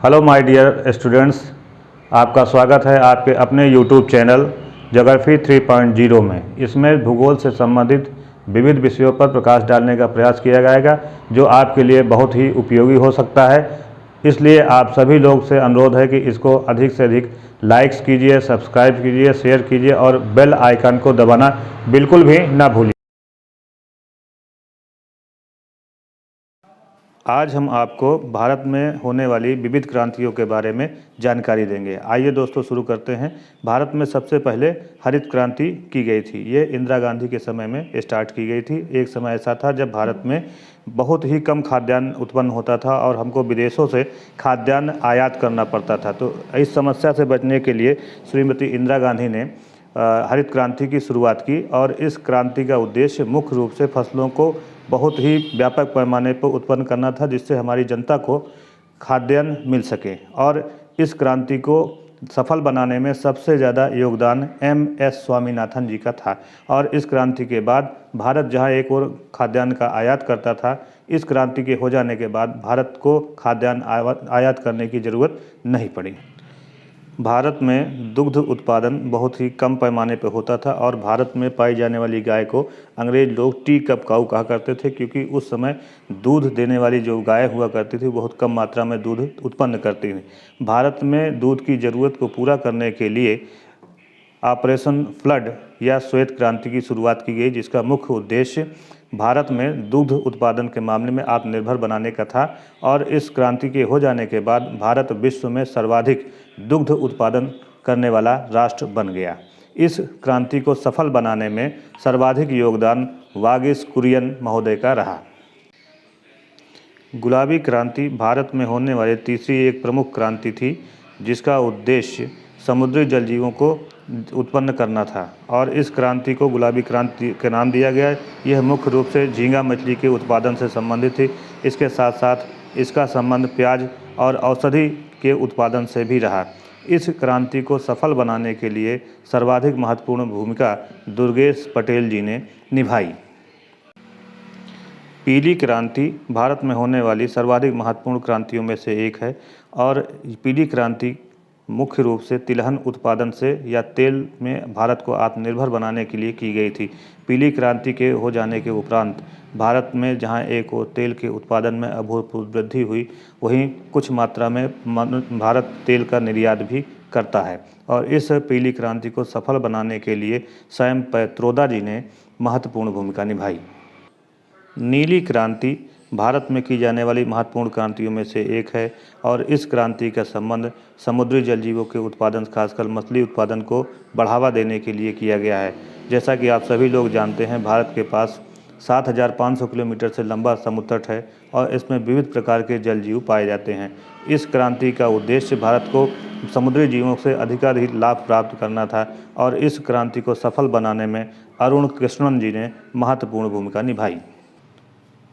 Hello my dear students, आपका स्वागत है आपके अपने यूट्यूब चैनल ज्योग्राफी 3.0 में। इसमें भूगोल से संबंधित विविध विषयों पर प्रकाश डालने का प्रयास किया जाएगा जो आपके लिए बहुत ही उपयोगी हो सकता है। इसलिए आप सभी लोग से अनुरोध है कि इसको अधिक से अधिक लाइक्स कीजिए, सब्सक्राइब कीजिए, शेयर कीजिए और बेल आइकन को दबाना बिल्कुल भी ना भूलिए। आज हम आपको भारत में होने वाली विविध क्रांतियों के बारे में जानकारी देंगे। आइए दोस्तों शुरू करते हैं। भारत में सबसे पहले हरित क्रांति की गई थी। ये इंदिरा गांधी के समय में स्टार्ट की गई थी। एक समय ऐसा था जब भारत में बहुत ही कम खाद्यान्न उत्पन्न होता था और हमको विदेशों से खाद्यान्न आयात करना पड़ता था। तो इस समस्या से बचने के लिए श्रीमती इंदिरा गांधी ने हरित क्रांति की शुरुआत की और इस क्रांति का उद्देश्य मुख्य रूप से फसलों को बहुत ही व्यापक पैमाने पर उत्पन्न करना था, जिससे हमारी जनता को खाद्यान्न मिल सके। और इस क्रांति को सफल बनाने में सबसे ज़्यादा योगदान MS स्वामीनाथन जी का था। और इस क्रांति के बाद भारत जहां एक और खाद्यान्न का आयात करता था, इस क्रांति के हो जाने के बाद भारत को खाद्यान्न आयात करने की ज़रूरत नहीं पड़ी। भारत में दुग्ध उत्पादन बहुत ही कम पैमाने पर होता था और भारत में पाई जाने वाली गाय को अंग्रेज लोग टी कप काऊ कहा करते थे, क्योंकि उस समय दूध देने वाली जो गाय हुआ करती थी बहुत कम मात्रा में दूध उत्पन्न करती थी। भारत में दूध की ज़रूरत को पूरा करने के लिए ऑपरेशन फ्लड या श्वेत क्रांति की शुरुआत की गई, जिसका मुख्य उद्देश्य भारत में दुग्ध उत्पादन के मामले में आत्मनिर्भर बनाने का था। और इस क्रांति के हो जाने के बाद भारत विश्व में सर्वाधिक दुग्ध उत्पादन करने वाला राष्ट्र बन गया। इस क्रांति को सफल बनाने में सर्वाधिक योगदान वागिस कुरियन महोदय का रहा। गुलाबी क्रांति भारत में होने वाली तीसरी एक प्रमुख क्रांति थी, जिसका उद्देश्य समुद्री जलजीवों को उत्पन्न करना था और इस क्रांति को गुलाबी क्रांति का नाम दिया गया। यह मुख्य रूप से झींगा मछली के उत्पादन से संबंधित थी। इसके साथ साथ इसका संबंध प्याज और औषधि के उत्पादन से भी रहा। इस क्रांति को सफल बनाने के लिए सर्वाधिक महत्वपूर्ण भूमिका दुर्गेश पटेल जी ने निभाई। पीली क्रांति भारत में होने वाली सर्वाधिक महत्वपूर्ण क्रांतियों में से एक है और पीली क्रांति मुख्य रूप से तिलहन उत्पादन से या तेल में भारत को आत्मनिर्भर बनाने के लिए की गई थी। पीली क्रांति के हो जाने के उपरांत भारत में जहां एक और तेल के उत्पादन में अभूतपूर्व वृद्धि हुई, वहीं कुछ मात्रा में भारत तेल का निर्यात भी करता है। और इस पीली क्रांति को सफल बनाने के लिए सैम पैत्रोदा जी ने महत्वपूर्ण भूमिका निभाई। नीली क्रांति भारत में की जाने वाली महत्वपूर्ण क्रांतियों में से एक है और इस क्रांति का संबंध समुद्री जलजीवों के उत्पादन, खासकर मछली उत्पादन को बढ़ावा देने के लिए किया गया है। जैसा कि आप सभी लोग जानते हैं, भारत के पास 7,500 किलोमीटर से लंबा समुद्र तट है और इसमें विविध प्रकार के जलजीव पाए जाते हैं। इस क्रांति का उद्देश्य भारत को समुद्री जीवों से अधिकाधिक लाभ प्राप्त करना था और इस क्रांति को सफल बनाने में अरुण कृष्णन जी ने महत्वपूर्ण भूमिका निभाई।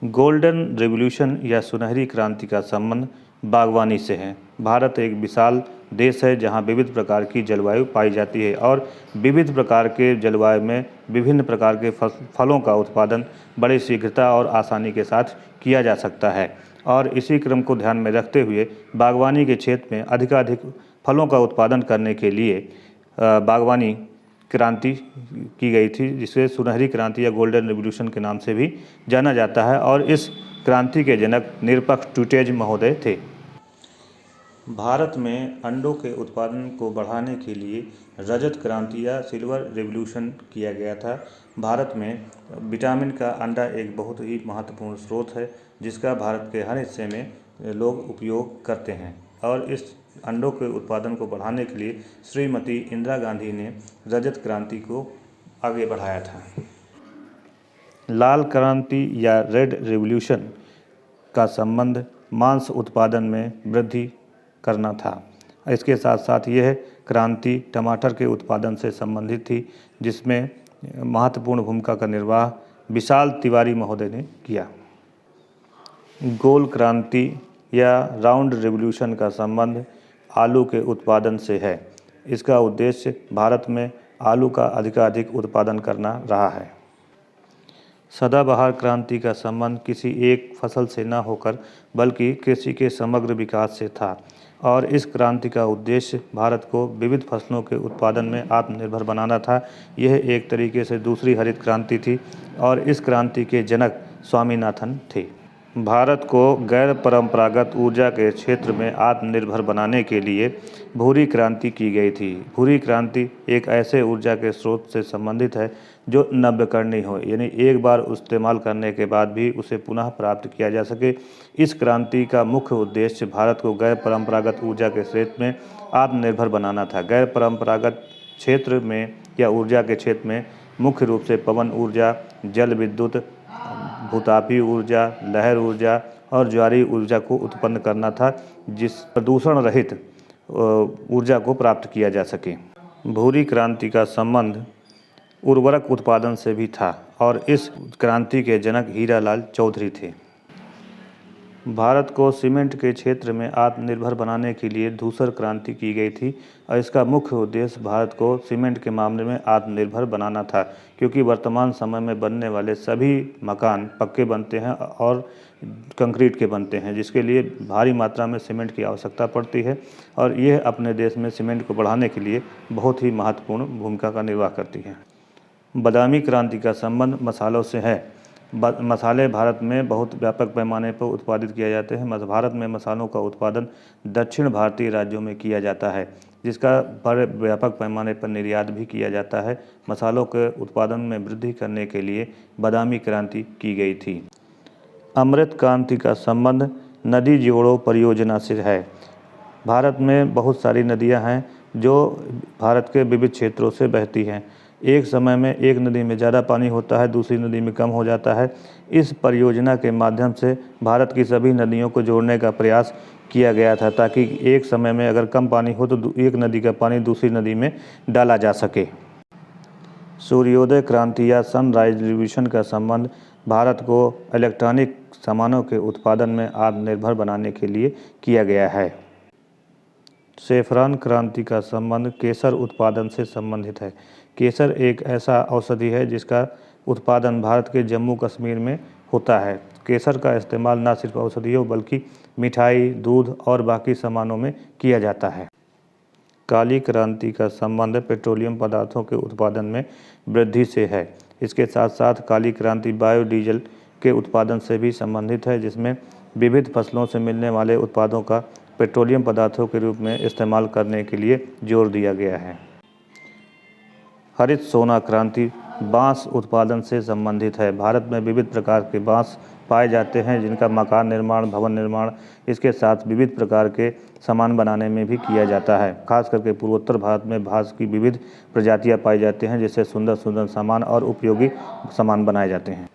गोल्डन रिवॉल्यूशन या सुनहरी क्रांति का संबंध बागवानी से है। भारत एक विशाल देश है जहां विविध प्रकार की जलवायु पाई जाती है और विविध प्रकार के जलवायु में विभिन्न प्रकार के फलों का उत्पादन बड़ी शीघ्रता और आसानी के साथ किया जा सकता है। और इसी क्रम को ध्यान में रखते हुए बागवानी के क्षेत्र में अधिकाधिक फलों का उत्पादन करने के लिए बागवानी क्रांति की गई थी, जिसे सुनहरी क्रांति या गोल्डन रिवॉल्यूशन के नाम से भी जाना जाता है। और इस क्रांति के जनक निरपक्ष टूटेज महोदय थे। भारत में अंडों के उत्पादन को बढ़ाने के लिए रजत क्रांति या सिल्वर रिवॉल्यूशन किया गया था। भारत में विटामिन का अंडा एक बहुत ही महत्वपूर्ण स्रोत है, जिसका भारत के हर हिस्से में लोग उपयोग करते हैं। और इस अंडों के उत्पादन को बढ़ाने के लिए श्रीमती इंदिरा गांधी ने रजत क्रांति को आगे बढ़ाया था। लाल क्रांति या रेड रिवॉल्यूशन का संबंध मांस उत्पादन में वृद्धि करना था। इसके साथ साथ यह क्रांति टमाटर के उत्पादन से संबंधित थी, जिसमें महत्वपूर्ण भूमिका का निर्वाह विशाल तिवारी महोदय ने किया। गोल क्रांति या राउंड रिवॉल्यूशन का संबंध आलू के उत्पादन से है। इसका उद्देश्य भारत में आलू का अधिकाधिक उत्पादन करना रहा है। सदाबहार क्रांति का संबंध किसी एक फसल से न होकर बल्कि कृषि के समग्र विकास से था और इस क्रांति का उद्देश्य भारत को विविध फसलों के उत्पादन में आत्मनिर्भर बनाना था। यह एक तरीके से दूसरी हरित क्रांति थी और इस क्रांति के जनक स्वामीनाथन थे। भारत को गैर परंपरागत ऊर्जा के क्षेत्र में आत्मनिर्भर बनाने के लिए भूरी क्रांति की गई थी। भूरी क्रांति एक ऐसे ऊर्जा के स्रोत से संबंधित है जो नव्यकरणीय हो, यानी एक बार इस्तेमाल करने के बाद भी उसे पुनः प्राप्त किया जा सके। इस क्रांति का मुख्य उद्देश्य भारत को गैर परंपरागत ऊर्जा के क्षेत्र में आत्मनिर्भर बनाना था। गैर परंपरागत क्षेत्र में या ऊर्जा के क्षेत्र में मुख्य रूप से पवन ऊर्जा, जल विद्युत, भूतापीय ऊर्जा, लहर ऊर्जा और ज्वारीय ऊर्जा को उत्पन्न करना था, जिस प्रदूषण रहित ऊर्जा को प्राप्त किया जा सके। भूरी क्रांति का संबंध उर्वरक उत्पादन से भी था और इस क्रांति के जनक हीरालाल चौधरी थे। भारत को सीमेंट के क्षेत्र में आत्मनिर्भर बनाने के लिए धूसर क्रांति की गई थी और इसका मुख्य उद्देश्य भारत को सीमेंट के मामले में आत्मनिर्भर बनाना था, क्योंकि वर्तमान समय में बनने वाले सभी मकान पक्के बनते हैं और कंक्रीट के बनते हैं, जिसके लिए भारी मात्रा में सीमेंट की आवश्यकता पड़ती है और यह अपने देश में सीमेंट को बढ़ाने के लिए बहुत ही महत्वपूर्ण भूमिका का निर्वाह करती है। बादामी क्रांति का संबंध मसालों से है। मसाले भारत में बहुत व्यापक पैमाने पर उत्पादित किए जाते हैं। भारत में मसालों का उत्पादन दक्षिण भारतीय राज्यों में किया जाता है, जिसका बड़े व्यापक पैमाने पर निर्यात भी किया जाता है। मसालों के उत्पादन में वृद्धि करने के लिए बादामी क्रांति की गई थी। अमृत क्रांति का संबंध नदी जोड़ो परियोजना से है। भारत में बहुत सारी नदियाँ हैं जो भारत के विविध क्षेत्रों से बहती हैं। एक समय में एक नदी में ज़्यादा पानी होता है, दूसरी नदी में कम हो जाता है। इस परियोजना के माध्यम से भारत की सभी नदियों को जोड़ने का प्रयास किया गया था, ताकि एक समय में अगर कम पानी हो तो एक नदी का पानी दूसरी नदी में डाला जा सके। सूर्योदय क्रांति या सनराइज रिवॉल्यूशन का संबंध भारत को इलेक्ट्रॉनिक सामानों के उत्पादन में आत्मनिर्भर बनाने के लिए किया गया है। सेफ्रॉन क्रांति का संबंध केसर उत्पादन से संबंधित है। केसर एक ऐसा औषधि है जिसका उत्पादन भारत के जम्मू कश्मीर में होता है। केसर का इस्तेमाल न सिर्फ औषधियों बल्कि मिठाई, दूध और बाकी सामानों में किया जाता है। काली क्रांति का संबंध पेट्रोलियम पदार्थों के उत्पादन में वृद्धि से है। इसके साथ साथ काली क्रांति बायोडीजल के उत्पादन से भी संबंधित है, जिसमें विविध फसलों से मिलने वाले उत्पादों का पेट्रोलियम पदार्थों के रूप में इस्तेमाल करने के लिए जोर दिया गया है। हरित सोना क्रांति बांस उत्पादन से संबंधित है। भारत में विविध प्रकार के बांस पाए जाते हैं, जिनका मकान निर्माण, भवन निर्माण, इसके साथ विविध प्रकार के सामान बनाने में भी किया जाता है। खास करके पूर्वोत्तर भारत में बांस की विविध प्रजातियां पाई जाती हैं, जिससे सुंदर सुंदर सामान और उपयोगी सामान बनाए जाते हैं।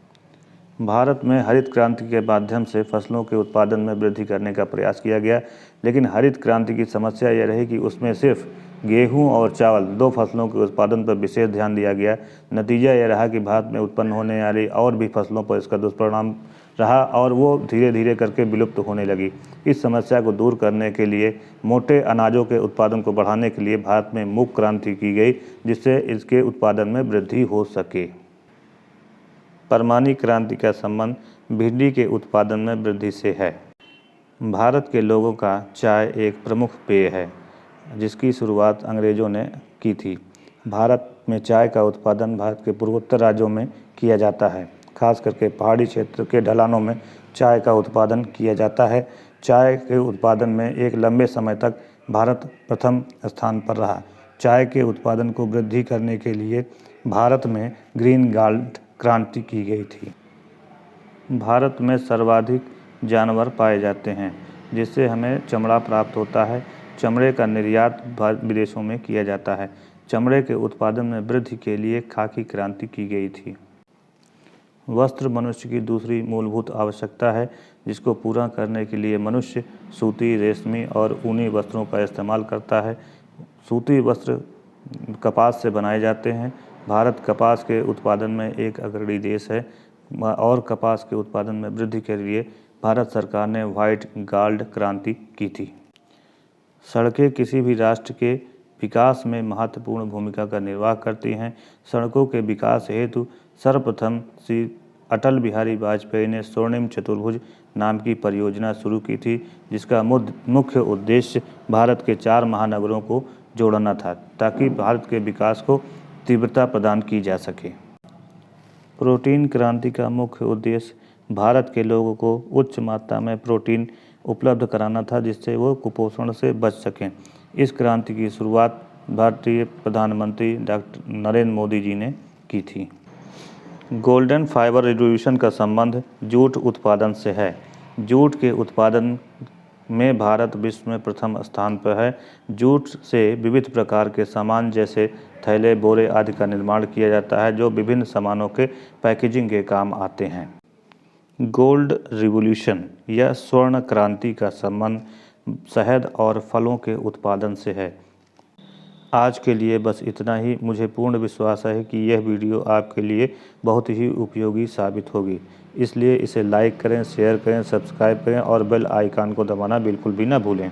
भारत में हरित क्रांति के माध्यम से फसलों के उत्पादन में वृद्धि करने का प्रयास किया गया, लेकिन हरित क्रांति की समस्या यह रही कि उसमें सिर्फ गेहूं और चावल दो फसलों के उत्पादन पर विशेष ध्यान दिया गया। नतीजा यह रहा कि भारत में उत्पन्न होने वाली और भी फसलों पर इसका दुष्परिणाम रहा और वो धीरे धीरे करके विलुप्त होने लगी। इस समस्या को दूर करने के लिए मोटे अनाजों के उत्पादन को बढ़ाने के लिए भारत में मूंग क्रांति की गई, जिससे इसके उत्पादन में वृद्धि हो सके। परमाणु क्रांति का संबंध भिंडी के उत्पादन में वृद्धि से है। भारत के लोगों का चाय एक प्रमुख पेय है, जिसकी शुरुआत अंग्रेज़ों ने की थी। भारत में चाय का उत्पादन भारत के पूर्वोत्तर राज्यों में किया जाता है। खास करके पहाड़ी क्षेत्र के ढलानों में चाय का उत्पादन किया जाता है। चाय के उत्पादन में एक लंबे समय तक भारत प्रथम स्थान पर रहा। चाय के उत्पादन को वृद्धि करने के लिए भारत में ग्रीन गोल्ड क्रांति की गई थी। भारत में सर्वाधिक जानवर पाए जाते हैं, जिससे हमें चमड़ा प्राप्त होता है। चमड़े का निर्यात विदेशों में किया जाता है। चमड़े के उत्पादन में वृद्धि के लिए खाकी क्रांति की गई थी। वस्त्र मनुष्य की दूसरी मूलभूत आवश्यकता है, जिसको पूरा करने के लिए मनुष्य सूती, रेशमी और ऊनी वस्त्रों का इस्तेमाल करता है। सूती वस्त्र कपास से बनाए जाते हैं। भारत कपास के उत्पादन में एक अग्रणी देश है और कपास के उत्पादन में वृद्धि के लिए भारत सरकार ने व्हाइट गोल्ड क्रांति की थी। सड़कें किसी भी राष्ट्र के विकास में महत्वपूर्ण भूमिका का निर्वाह करती हैं। सड़कों के विकास हेतु सर्वप्रथम अटल बिहारी वाजपेयी ने स्वर्णिम चतुर्भुज नाम की परियोजना शुरू की थी, जिसका मुख्य उद्देश्य भारत के 4 महानगरों को जोड़ना था ताकि भारत के विकास को तीव्रता प्रदान की जा सके। प्रोटीन क्रांति का मुख्य उद्देश्य भारत के लोगों को उच्च मात्रा में प्रोटीन उपलब्ध कराना था, जिससे वो कुपोषण से बच सकें। इस क्रांति की शुरुआत भारतीय प्रधानमंत्री डॉक्टर नरेंद्र मोदी जी ने की थी। गोल्डन फाइबर रिवॉल्यूशन का संबंध जूट उत्पादन से है। जूट के उत्पादन में भारत विश्व में प्रथम स्थान पर है। जूट से विविध प्रकार के सामान जैसे थैले, बोरे आदि का निर्माण किया जाता है, जो विभिन्न सामानों के पैकेजिंग के काम आते हैं। गोल्ड रिवॉल्यूशन या स्वर्ण क्रांति का संबंध शहद और फलों के उत्पादन से है। आज के लिए बस इतना ही। मुझे पूर्ण विश्वास है कि यह वीडियो आपके लिए बहुत ही उपयोगी साबित होगी, इसलिए इसे लाइक करें, शेयर करें, सब्सक्राइब करें और बेल आइकन को दबाना बिल्कुल भी ना भूलें।